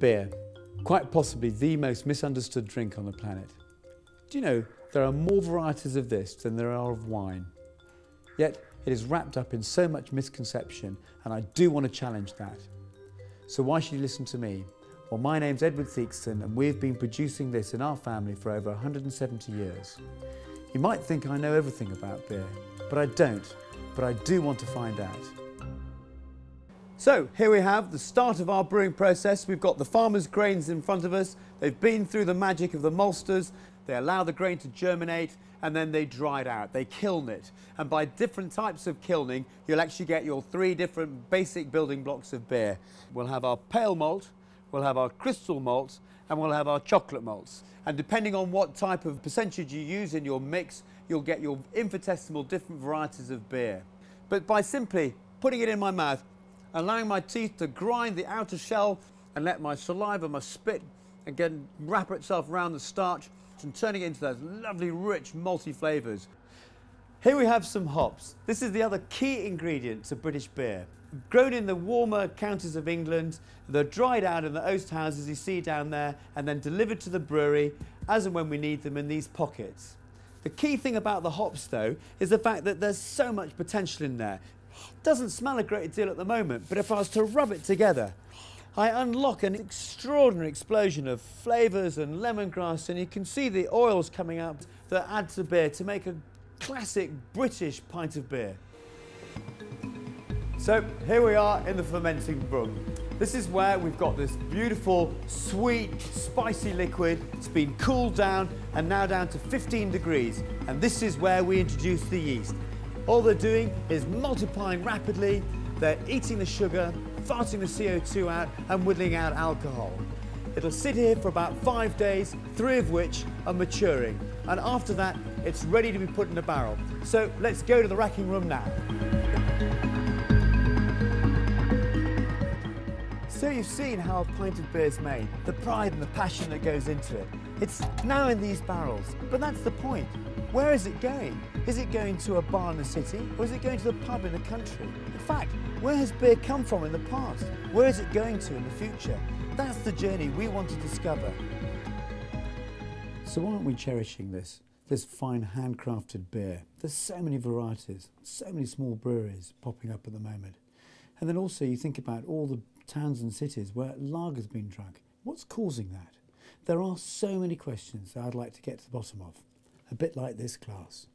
Beer, quite possibly the most misunderstood drink on the planet. Do you know there are more varieties of this than there are of wine? Yet it is wrapped up in so much misconception, and I do want to challenge that. So why should you listen to me? Well, my name's Edward Theakston, and we've been producing this in our family for over 170 years. You might think I know everything about beer, but I don't. But I do want to find out. So here we have the start of our brewing process. We've got the farmer's grains in front of us. They've been through the magic of the maltsters. They allow the grain to germinate and then they dry it out. They kiln it. And by different types of kilning, you'll actually get your 3 different basic building blocks of beer. We'll have our pale malt, we'll have our crystal malt, and we'll have our chocolate malts. And depending on what type of percentage you use in your mix, you'll get your infinitesimal different varieties of beer. But by simply putting it in my mouth, allowing my teeth to grind the outer shell and let my saliva, my spit, again wrap itself around the starch and turning it into those lovely, rich, malty flavours. Here we have some hops. This is the other key ingredient to British beer. Grown in the warmer counties of England, they're dried out in the oast houses you see down there and then delivered to the brewery as and when we need them in these pockets. The key thing about the hops though is the fact that there's so much potential in there. It doesn't smell a great deal at the moment, but if I was to rub it together, I unlock an extraordinary explosion of flavours and lemongrass, and you can see the oils coming out that add to beer to make a classic British pint of beer. So here we are in the fermenting room. This is where we've got this beautiful, sweet, spicy liquid. It's been cooled down and now down to 15 degrees. And this is where we introduce the yeast. All they're doing is multiplying rapidly. They're eating the sugar, farting the CO2 out and whittling out alcohol. It'll sit here for about 5 days, 3 of which are maturing. And after that, it's ready to be put in a barrel. So let's go to the racking room now. So you've seen how a pint of beer is made, the pride and the passion that goes into it. It's now in these barrels, but that's the point. Where is it going? Is it going to a bar in the city, or is it going to the pub in the country? In fact, where has beer come from in the past? Where is it going to in the future? That's the journey we want to discover. So why aren't we cherishing this fine handcrafted beer? There's so many varieties, so many small breweries popping up at the moment. And then also you think about all the towns and cities where lager's been drunk. What's causing that? There are so many questions that I'd like to get to the bottom of, a bit like this class.